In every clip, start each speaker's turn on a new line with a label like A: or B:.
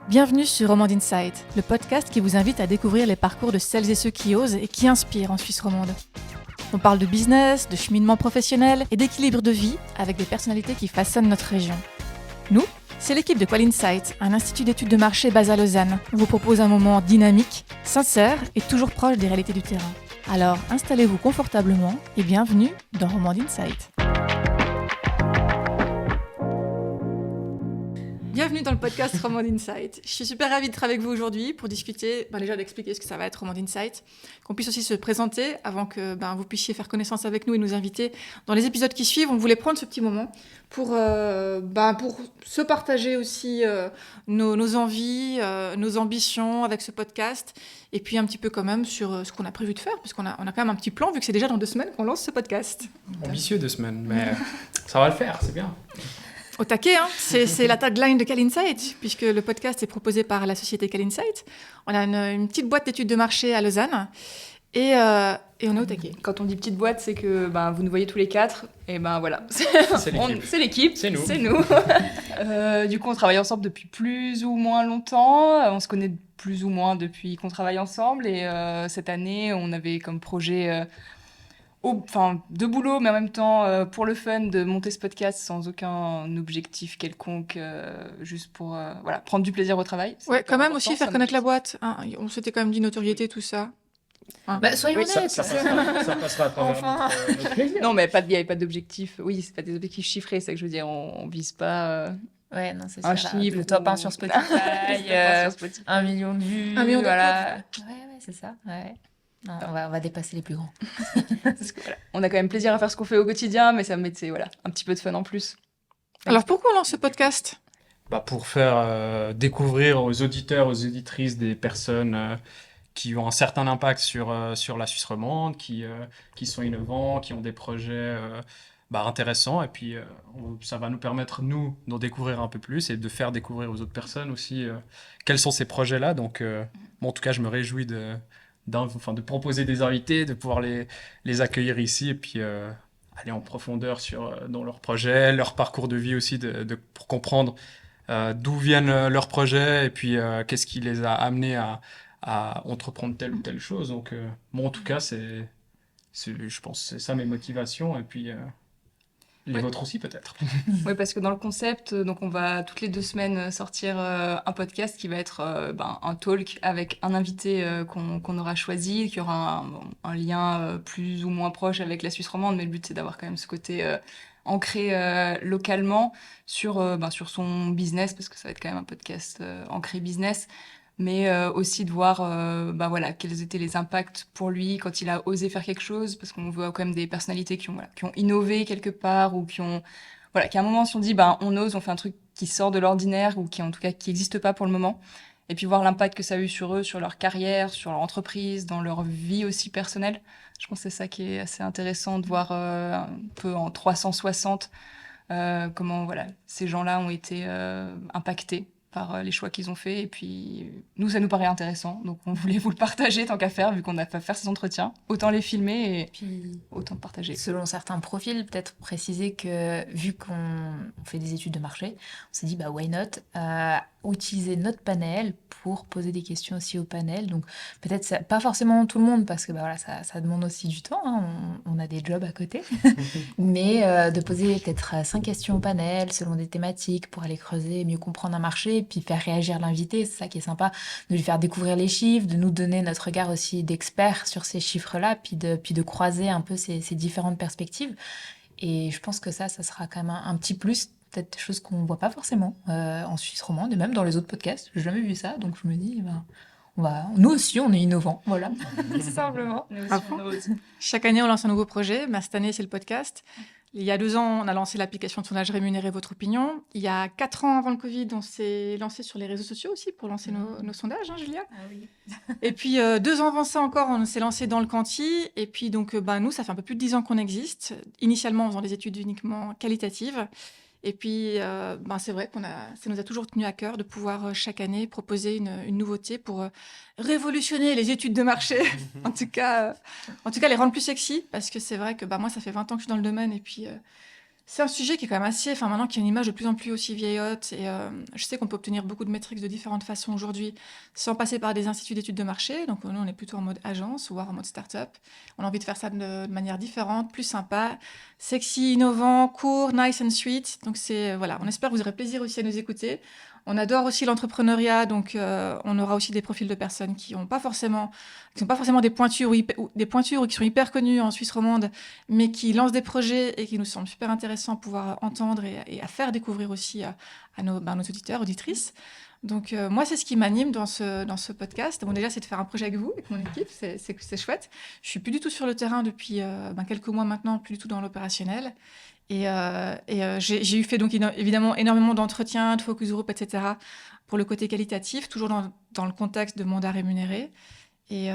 A: Bienvenue sur Romande Insight, le podcast qui vous invite à découvrir les parcours de celles et ceux qui osent et qui inspirent en Suisse romande. On parle de business, de cheminement professionnel et d'équilibre de vie avec des personnalités qui façonnent notre région. Nous, c'est l'équipe de Qual Insight, un institut d'études de marché basé à Lausanne. On vous propose un moment dynamique, sincère et toujours proche des réalités du terrain. Alors installez-vous confortablement et bienvenue dans Romande Insight. Bienvenue dans le podcast Romande Insight. Je suis super ravie d'être avec vous aujourd'hui pour discuter, déjà d'expliquer ce que ça va être Romande Insight, qu'on puisse aussi se présenter avant que vous puissiez faire connaissance avec nous et nous inviter dans les épisodes qui suivent. On voulait prendre ce petit moment pour se partager aussi nos envies, nos ambitions avec ce podcast et puis un petit peu quand même sur ce qu'on a prévu de faire parce qu'on a quand même un petit plan vu que c'est déjà dans 2 semaines qu'on lance ce podcast.
B: Ambitieux 2 semaines, mais ça va le faire, c'est bien.
A: Au taquet, hein. C'est la tagline de Qual Insight, puisque le podcast est proposé par la société Qual Insight. On a une petite boîte d'études de marché à Lausanne et on est au taquet.
C: Quand on dit petite boîte, c'est que vous nous voyez tous les 4, et voilà. C'est l'équipe. C'est nous. Du coup, on travaille ensemble depuis plus ou moins longtemps. On se connaît plus ou moins depuis qu'on travaille ensemble. Et cette année, on avait comme projet... de boulot, mais en même temps, pour le fun, de monter ce podcast sans aucun objectif quelconque, juste pour prendre du plaisir au travail.
A: Ouais, quand même aussi faire connaître la boîte. Hein. On s'était quand même dit notoriété, tout ça.
C: Hein. Soyons honnêtes. Ça
B: passera à travers notre plaisir.
C: Non, mais il n'y avait pas d'objectif. Oui, c'est pas des objectifs chiffrés, c'est ça que je veux dire. On vise pas...
D: Ouais, non, c'est
C: un
D: sûr.
C: chiffre,
D: le top 1 sur Spotify,
C: 1 million de vues.
A: 1 million de
D: voilà. Ouais, c'est ça. Ouais. Non, on va dépasser les plus grands.
C: Parce que, on a quand même plaisir à faire ce qu'on fait au quotidien, mais ça met un petit peu de fun en plus.
A: Alors pourquoi on lance ce podcast ?
B: Pour faire découvrir aux auditeurs, aux auditrices des personnes qui ont un certain impact sur la Suisse romande, qui sont innovants, qui ont des projets intéressants. Et puis ça va nous permettre, nous, d'en découvrir un peu plus et de faire découvrir aux autres personnes aussi quels sont ces projets-là. Donc, en tout cas, je me réjouis de proposer des invités, de pouvoir les accueillir ici et puis aller en profondeur dans leurs projets, leur parcours de vie aussi, pour comprendre d'où viennent leurs projets et puis qu'est-ce qui les a amenés à entreprendre telle ou telle chose. Donc, en tout cas, je pense que c'est ça mes motivations et puis les vôtres aussi peut-être.
C: Oui, parce que dans le concept, donc on va toutes les 2 semaines sortir un podcast qui va être un talk avec un invité qu'on aura choisi, qui aura un lien plus ou moins proche avec la Suisse romande, mais le but c'est d'avoir quand même ce côté ancré localement sur son business, parce que ça va être quand même un podcast ancré business, mais aussi de voir quels étaient les impacts pour lui quand il a osé faire quelque chose, parce qu'on voit quand même des personnalités qui ont innové quelque part, ou qui à un moment se sont dit on ose, on fait un truc qui sort de l'ordinaire, ou qui en tout cas qui n'existe pas pour le moment, et puis voir l'impact que ça a eu sur eux, sur leur carrière, sur leur entreprise, dans leur vie aussi personnelle. Je pense que c'est ça qui est assez intéressant, de voir un peu en 360 comment ces gens-là ont été impactés par les choix qu'ils ont faits. Et puis, nous, ça nous paraît intéressant. Donc, on voulait vous le partager tant qu'à faire, vu qu'on a fait faire ces entretiens. Autant les filmer et puis autant partager.
D: Selon certains profils, peut-être préciser que, vu qu'on fait des études de marché, on s'est dit, why not utiliser notre panel pour poser des questions aussi au panel. Donc, peut-être pas forcément tout le monde, parce que ça demande aussi du temps. Hein. On a des jobs à côté. Mais de poser peut-être 5 questions au panel, selon des thématiques, pour aller creuser, mieux comprendre un marché, puis faire réagir l'invité. C'est ça qui est sympa, de lui faire découvrir les chiffres, de nous donner notre regard aussi d'expert sur ces chiffres-là, puis de croiser un peu ces différentes perspectives. Et je pense que ça sera quand même un petit plus, peut-être des choses qu'on ne voit pas forcément en Suisse romande, et même dans les autres podcasts. Je n'ai jamais vu ça, donc je me dis... nous aussi, on est innovants, voilà, simplement.
A: Chaque année, on lance un nouveau projet. Cette année, c'est le podcast. Il y a 2 ans, on a lancé l'application de sondage Rémunérer votre opinion. Il y a 4 ans avant le Covid, on s'est lancé sur les réseaux sociaux aussi pour lancer nos sondages, hein, Julia.
D: Ah oui.
A: Et puis 2 ans avant ça encore, on s'est lancé dans le quanti. Et puis donc, nous, ça fait un peu plus de 10 ans qu'on existe. Initialement, en faisant des études uniquement qualitatives. Et puis, c'est vrai ça nous a toujours tenu à cœur de pouvoir chaque année proposer une nouveauté pour révolutionner les études de marché, en tout cas les rendre plus sexy, parce que c'est vrai que moi, ça fait 20 ans que je suis dans le domaine, et puis C'est un sujet qui est quand même assez, enfin maintenant qu'il y a une image de plus en plus aussi vieillotte, et je sais qu'on peut obtenir beaucoup de métriques de différentes façons aujourd'hui, sans passer par des instituts d'études de marché. Donc nous, on est plutôt en mode agence, voire en mode start-up. On a envie de faire ça de manière différente, plus sympa, sexy, innovant, court, nice and sweet. Donc voilà, on espère que vous aurez plaisir aussi à nous écouter. On adore aussi l'entrepreneuriat, donc on aura aussi des profils de personnes qui sont pas forcément des pointures ou qui sont hyper connues en Suisse romande, mais qui lancent des projets et qui nous semblent super intéressants à pouvoir entendre et à faire découvrir aussi à nos auditeurs, auditrices. Donc moi, c'est ce qui m'anime dans ce podcast. Bon, déjà, c'est de faire un projet avec vous, avec mon équipe, c'est chouette. Je suis plus du tout sur le terrain depuis quelques mois maintenant, plus du tout dans l'opérationnel. Et j'ai eu fait donc évidemment énormément d'entretiens, de focus group, etc. pour le côté qualitatif, toujours dans le contexte de mandat rémunéré. Et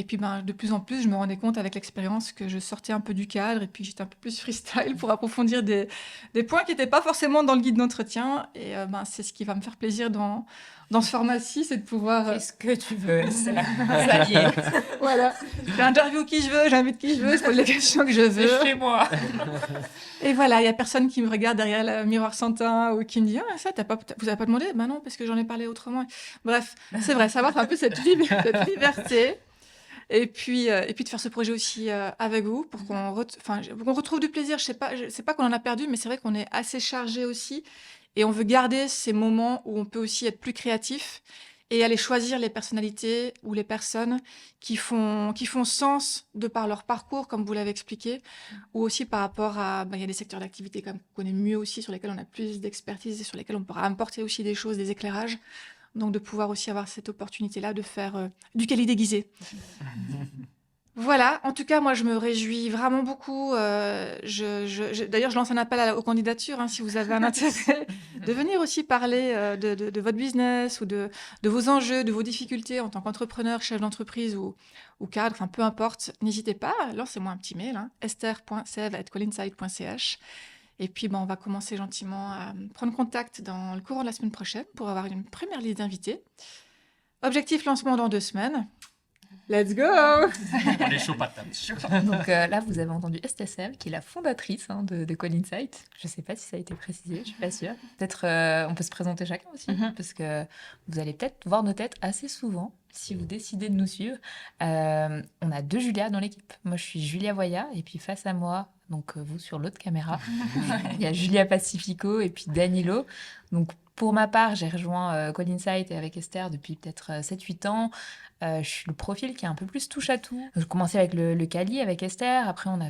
A: puis de plus en plus, je me rendais compte avec l'expérience que je sortais un peu du cadre et puis j'étais un peu plus freestyle pour approfondir des points qui n'étaient pas forcément dans le guide d'entretien. Et c'est ce qui va me faire plaisir dans ce format-ci, c'est de pouvoir...
D: Fais ce que tu veux, ça y est.
A: Voilà, j'interview qui je veux, j'invite qui je veux, je pose les questions que je veux.
D: C'est chez moi.
A: Et voilà, il n'y a personne qui me regarde derrière le miroir sans teint ou qui me dit « Ah, ça, vous n'avez pas demandé ?» Ben non, parce que j'en ai parlé autrement. Bref, c'est vrai, savoir un peu cette liberté. Et puis de faire ce projet aussi avec vous pour qu'on retrouve du plaisir. Je sais pas qu'on en a perdu, mais c'est vrai qu'on est assez chargé aussi. Et on veut garder ces moments où on peut aussi être plus créatif et aller choisir les personnalités ou les personnes qui font sens de par leur parcours, comme vous l'avez expliqué, ou aussi par rapport à... il y a des secteurs d'activité qu'on connaît mieux aussi, sur lesquels on a plus d'expertise et sur lesquels on pourra apporter aussi des choses, des éclairages. Donc de pouvoir aussi avoir cette opportunité-là de faire du quali déguisé. Voilà, en tout cas, moi, je me réjouis vraiment beaucoup. D'ailleurs, je lance un appel aux candidatures, hein, si vous avez un intérêt, de venir aussi parler de votre business ou de vos enjeux, de vos difficultés en tant qu'entrepreneur, chef d'entreprise ou cadre, enfin, peu importe. N'hésitez pas, lancez-moi un petit mail, hein, esther.sev@callinsight.ch. Et puis, on va commencer gentiment à prendre contact dans le courant de la semaine prochaine pour avoir une première liste d'invités. Objectif lancement dans 2 semaines. Let's go!
B: On est chaud patate.
D: Donc là, vous avez entendu Esther, qui est la fondatrice de Call Insight. Je ne sais pas si ça a été précisé, je ne suis pas sûre. Peut-être on peut se présenter chacun aussi, parce que vous allez peut-être voir nos têtes assez souvent si vous décidez de nous suivre. On a 2 Julia dans l'équipe. Moi, je suis Julia Voya, et puis face à moi, donc vous sur l'autre caméra, il y a Julia Pacifico et puis Danilo. Donc pour ma part, j'ai rejoint Call Insight avec Esther depuis peut-être 7-8 ans. Je suis le profil qui est un peu plus touche à tout. J'ai commencé avec le Cali, avec Esther. Après, on a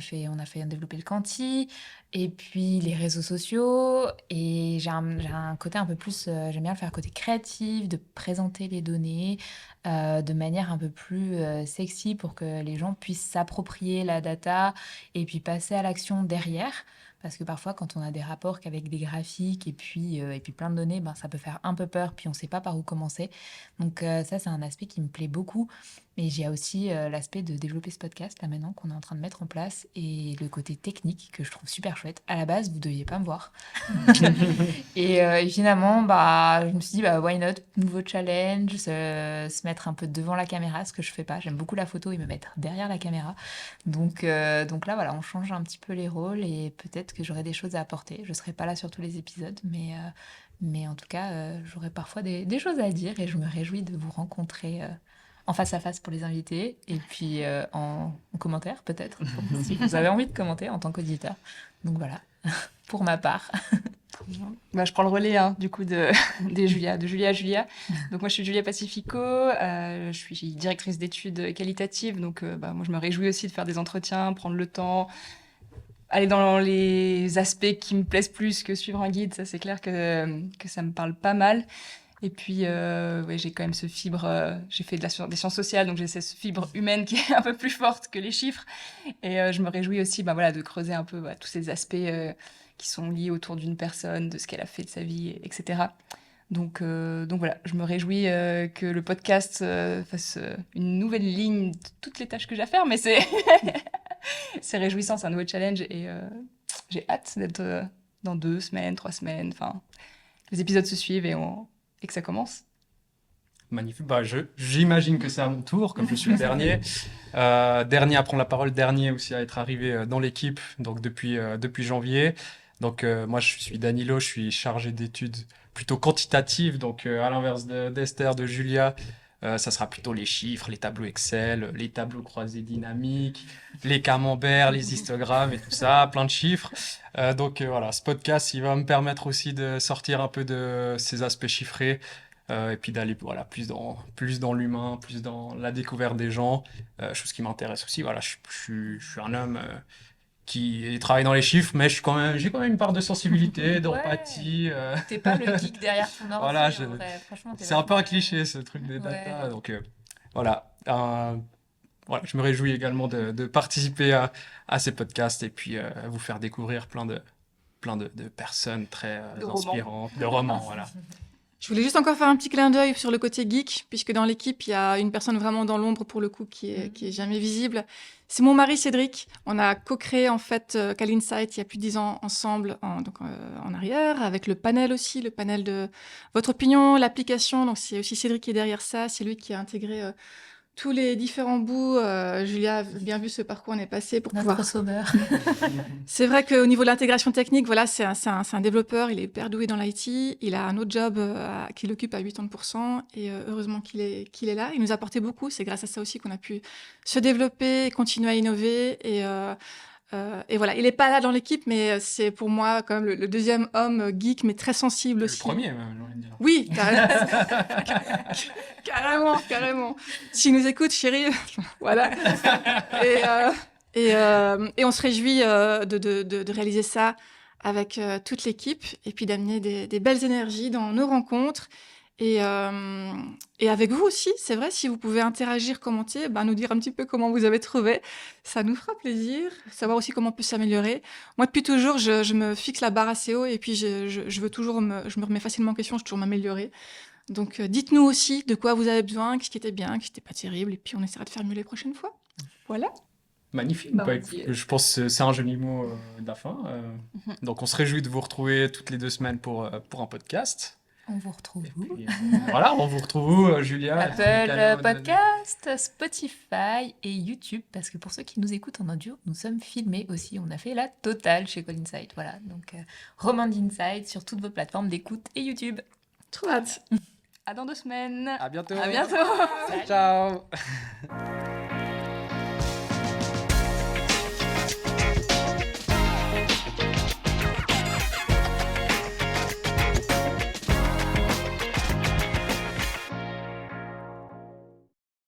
D: développé le Quanti. Et puis, les réseaux sociaux. Et j'ai un côté un peu plus... j'aime bien le faire côté créatif, de présenter les données de manière un peu plus sexy pour que les gens puissent s'approprier la data et puis passer à l'action derrière. Parce que parfois, quand on a des rapports qu'avec des graphiques et puis plein de données, ça peut faire un peu peur, puis on ne sait pas par où commencer. Donc ça, c'est un aspect qui me plaît beaucoup. Mais j'ai aussi l'aspect de développer ce podcast, là maintenant, qu'on est en train de mettre en place, et le côté technique, que je trouve super chouette. À la base, vous ne deviez pas me voir. Et finalement, je me suis dit, why not? Nouveau challenge, se mettre un peu devant la caméra, ce que je ne fais pas. J'aime beaucoup la photo et me mettre derrière la caméra. Donc là, voilà, on change un petit peu les rôles, et peut-être que j'aurai des choses à apporter. Je ne serai pas là sur tous les épisodes, mais en tout cas, j'aurai parfois des choses à dire, et je me réjouis de vous rencontrer en face à face pour les invités, et puis en commentaire peut-être, si vous avez envie de commenter en tant qu'auditeur. Donc voilà, pour ma part.
C: Je prends le relais du coup de Julia à Julia. Donc moi je suis Julia Pacifico, je suis directrice d'études qualitatives, donc moi je me réjouis aussi de faire des entretiens, prendre le temps, aller dans les aspects qui me plaisent plus que suivre un guide. Ça c'est clair que ça me parle pas mal. Et puis, j'ai quand même ce fibre... j'ai fait des sciences sociales, donc j'ai cette fibre humaine qui est un peu plus forte que les chiffres. Et je me réjouis aussi de creuser un peu tous ces aspects qui sont liés autour d'une personne, de ce qu'elle a fait de sa vie, etc. Donc voilà, je me réjouis que le podcast fasse une nouvelle ligne de toutes les tâches que j'ai à faire, mais c'est réjouissant, c'est un nouveau challenge. Et j'ai hâte d'être dans 2 semaines, 3 semaines. Enfin, les épisodes se suivent et que ça commence.
B: Magnifique. Bah, j'imagine que c'est à mon tour, comme je suis le dernier. Dernier à prendre la parole, dernier aussi à être arrivé dans l'équipe, donc depuis janvier. Donc moi, je suis Danilo, je suis chargé d'études plutôt quantitatives. Donc à l'inverse d'Esther, de Julia, ça sera plutôt les chiffres, les tableaux Excel, les tableaux croisés dynamiques, les camemberts, les histogrammes et tout ça, plein de chiffres. Donc voilà, ce podcast, il va me permettre aussi de sortir un peu de ces aspects chiffrés et puis d'aller voilà, plus dans l'humain, plus dans la découverte des gens, chose qui m'intéresse aussi. Voilà, je suis un homme qui travaille dans les chiffres, mais j'ai quand même une part de sensibilité, d'empathie.
D: T'es pas le geek derrière ton ordi,
B: Voilà,
D: en vrai. Franchement, t'es
B: c'est un peu un
D: vachement-
B: cliché ce truc des data,
D: Ouais.
B: donc voilà. Voilà, je me réjouis également de participer à ces podcasts et puis vous faire découvrir plein de personnes très
C: De romans.
B: inspirantes, de romans, voilà.
A: Je voulais juste encore faire un petit clin d'œil sur le côté geek, puisque dans l'équipe, il y a une personne vraiment dans l'ombre pour le coup qui est jamais visible. C'est mon mari Cédric. On a co-créé en fait Cal Insight il y a plus de 10 ans ensemble, en arrière, avec le panel aussi, le panel de Votre Opinion, l'application. Donc c'est aussi Cédric qui est derrière ça. C'est lui qui a intégré tous les différents bouts. Julia a bien vu ce parcours on est passé pour pouvoir.
D: Notre sauveur.
A: C'est vrai qu'au niveau de l'intégration technique, voilà, c'est un développeur, il est hyper doué dans l'IT, il a un autre job qu'il occupe à 80%, et heureusement qu'il est là. Il nous a apporté beaucoup, c'est grâce à ça aussi qu'on a pu se développer, continuer à innover, et voilà. Il n'est pas là dans l'équipe, mais c'est pour moi quand même le deuxième homme geek, mais très sensible
B: Le
A: aussi.
B: premier, même, j'ai envie de dire.
A: Oui, carrément, carrément. S'il nous écoute, chérie, voilà. Et on se réjouit de réaliser ça avec toute l'équipe et puis d'amener des belles énergies dans nos rencontres. Et avec vous aussi, c'est vrai, si vous pouvez interagir, commenter, nous dire un petit peu comment vous avez trouvé, ça nous fera plaisir, savoir aussi comment on peut s'améliorer. Moi, depuis toujours, je me fixe la barre assez haut et puis je veux toujours je me remets facilement en question, je veux toujours m'améliorer. Donc, dites-nous aussi de quoi vous avez besoin, qu'est-ce qui était bien, qu'est-ce qui n'était pas terrible, et puis on essaiera de faire mieux les prochaines fois. Voilà.
B: Magnifique.
C: Bah,
B: Bah,
C: on
B: écoute,
C: dit,
B: je pense que c'est un joli mot de la fin. Donc on se réjouit de vous retrouver toutes les 2 semaines pour un podcast.
D: On vous retrouve où?
B: Et puis, voilà, on vous retrouve où, Julia?
D: Apple Podcast, Spotify et YouTube, parce que pour ceux qui nous écoutent en audio, nous sommes filmés aussi. On a fait la totale chez Call Insight. Voilà, donc Roman d'Insight sur toutes vos plateformes d'écoute et YouTube.
A: Trop hâte.
C: À dans 2 semaines.
B: À bientôt.
C: À bientôt.
B: Ciao.